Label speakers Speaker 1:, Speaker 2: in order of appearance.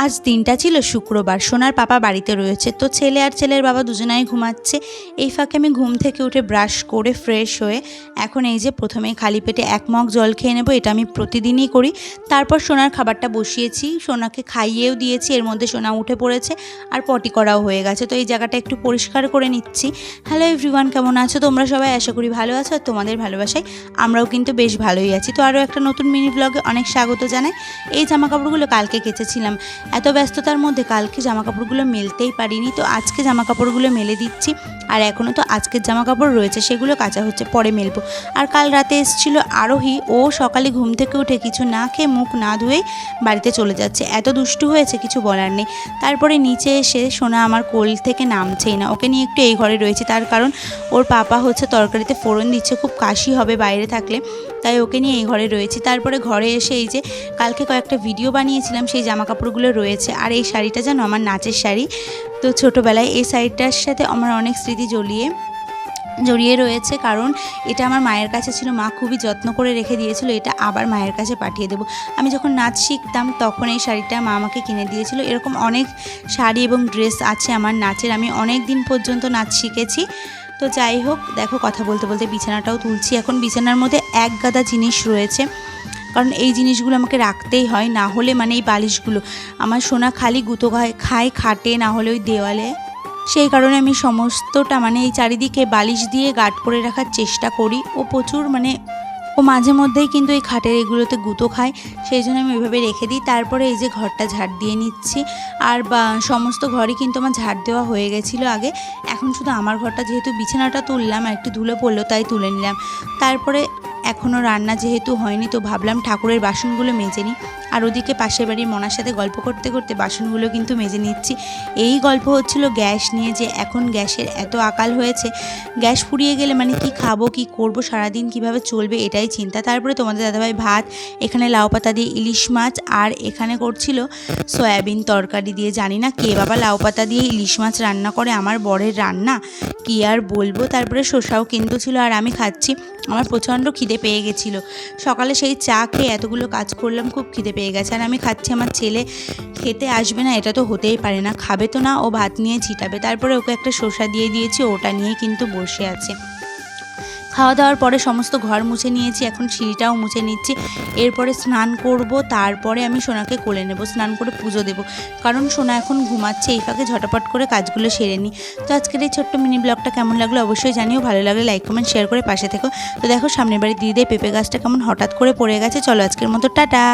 Speaker 1: আজ দিনটা ছিল শুক্রবার। সোনার পাপা বাড়িতে রয়েছে, তো ছেলে আর ছেলের বাবা দুজনাই ঘুমাচ্ছে। এই ফাঁকে আমি ঘুম থেকে উঠে ব্রাশ করে ফ্রেশ হয়ে এখন এই যে প্রথমেই খালি পেটে 1 মগ জল খেয়ে নেব। এটা আমি প্রতিদিনই করি। তারপর সোনার খাবারটা বসিয়েছি, সোনাকে খাইয়েও দিয়েছি। এর মধ্যে সোনা উঠে পড়েছে আর পটি করাও হয়ে গেছে, তো এই জায়গাটা একটু পরিষ্কার করে নিচ্ছি। হ্যালো এভরিওয়ান, কেমন আছো তোমরা সবাই? আশা করি ভালো আছো, আর তোমাদের ভালোবাসায় আমরাও কিন্তু বেশ ভালোই আছি। তো আরও একটা নতুন মিনি ব্লগে অনেক স্বাগত জানাই। এই জামাকাপড়গুলো কালকে কেচেছিলাম, এত ব্যস্ততার মধ্যে কালকে জামাকাপড়গুলো মেলতেই পারিনি, তো আজকে জামাকাপড়গুলো মেলে দিচ্ছি। আর এখনও তো আজকের জামাকাপড় রয়েছে, সেগুলো কাচা হচ্ছে, পরে মেলবো। আর কাল রাতে এসেছিলো আরোহী, ও সকালে ঘুম থেকে উঠে কিছু না খেয়ে মুখ না ধুয়েই বাড়িতে চলে যাচ্ছে। এত দুষ্টু হয়েছে কিছু বলার নেই। তারপরে নিচে এসে সোনা আমার কোল থেকে নামছেই না, ওকে নিয়ে একটু এই ঘরে রয়েছে। তার কারণ ওর পাপা হচ্ছে তরকারিতে ফোড়ন দিচ্ছে, খুব কাশি হবে বাইরে থাকলে, তাই ওকে নিয়ে এই ঘরে রয়েছি। তারপরে ঘরে এসে এই যে কালকে কয়েকটা ভিডিও বানিয়েছিলাম, সেই জামাকাপড়গুলো রয়েছে। আর এই শাড়িটা যেন আমার নাচের শাড়ি, তো ছোটোবেলায় এই শাড়িটার সাথে আমার অনেক স্মৃতি জড়িয়ে রয়েছে, কারণ এটা আমার মায়ের কাছে ছিল, মা খুবই যত্ন করে রেখে দিয়েছিল। এটা আবার মায়ের কাছে পাঠিয়ে দেবো। আমি যখন নাচ শিখতাম তখন এই শাড়িটা মা আমাকে কিনে দিয়েছিল। এরকম অনেক শাড়ি এবং ড্রেস আছে আমার নাচের, আমি অনেক দিন পর্যন্ত নাচ শিখেছি। তো যাই হোক, দেখো কথা বলতে বলতে বিছানাটাও তুলছি। এখন বিছানার মধ্যে এক গাদা জিনিস রয়েছে, কারণ এই জিনিসগুলো আমাকে রাখতেই হয়, না হলে মানে এই বালিশগুলো আমার সোনা খালি গুঁতো খায় খাটে, না হলে ওই দেওয়ালে। সেই কারণে আমি সমস্তটা মানে এই চারিদিকে বালিশ দিয়ে গার্ড করে রাখার চেষ্টা করি। ও প্রচুর মানে ও মাঝে মধ্যেই কিন্তু এই খাটের এগুলোতে গুঁতো খায়, সেই জন্য আমি ওইভাবে রেখে দিই। তারপরে এই যে ঘরটা ঝাড় দিয়ে নিচ্ছি। আর সমস্ত ঘরই কিন্তু আমার ঝাড় দেওয়া হয়ে গেছিলো আগে, এখন শুধু আমার ঘরটা, যেহেতু বিছানাটা তুললাম আর একটু ধুলো পড়লো তাই তুলে নিলাম। তারপরে এখনও রান্না যেহেতু হয়নি, তো ভাবলাম ঠাকুরের বাসনগুলো মেজে নিই। আর ওদিকে পাশের বাড়ির মনার সাথে গল্প করতে করতে বাসনগুলো কিন্তু মেজে নিচ্ছি। এই গল্প হচ্ছিল গ্যাস নিয়ে, যে এখন গ্যাসের এত আকাল হয়েছে, গ্যাস ফুরিয়ে গেলে মানে কি খাবো, কি করব, সারাদিন কিভাবে চলবে, এটাই চিন্তা। তারপরে তোমাদের দাদাভাই ভাত, এখানে লাউ পাতা দিয়ে ইলিশ মাছ, আর এখানে করছিল সয়াবিন তরকারি দিয়ে। জানি না কে বাবা লাউ পাতা দিয়ে ইলিশ মাছ রান্না করে, আমার বরের রান্না কি আর বলবো। তারপরে শসাও কিন্তু ছিল, আর আমি খাচ্ছি। আমার প্রচণ্ড খিদে পেয়ে গেছিলো, সকালে সেই চা খেয়ে এতগুলো কাজ করলাম, খুব খিদে পেয়ে গেছে। আর আমি খাচ্ছি, আমার ছেলে খেতে আসবে না এটা তো হতেই পারে না, খাবে তো না, ও ভাত নিয়ে ছিটাবে। তারপরে ওকে একটা শসা দিয়ে দিয়েছি, ওটা নিয়ে কিন্তু বসে আছে। খাওয়া দাওয়ার পরে সমস্ত ঘর মুছে নিয়েছি, এখন সিঁড়িটাও মুছে নিচ্ছি। এরপরে স্নান করব, তারপরে আমি সোনাকে কোলে নেব, স্নান করে পুজো দেব, কারণ সোনা এখন ঘুমাচ্ছে। এই ফাঁকে ঝটাপট করে কাজগুলো সেরে নিই। তো আজকের এই ছোট্ট মিনি ব্লগটা কেমন লাগলো অবশ্যই জানিও, ভালো লাগলে লাইক কমেন্ট শেয়ার করে পাশে থেকো। তো দেখো সামনের বাড়ি দিদিদের পেঁপে গাছটা কেমন হঠাৎ করে পড়ে গেছে। চলো আজকের মতো টাটা।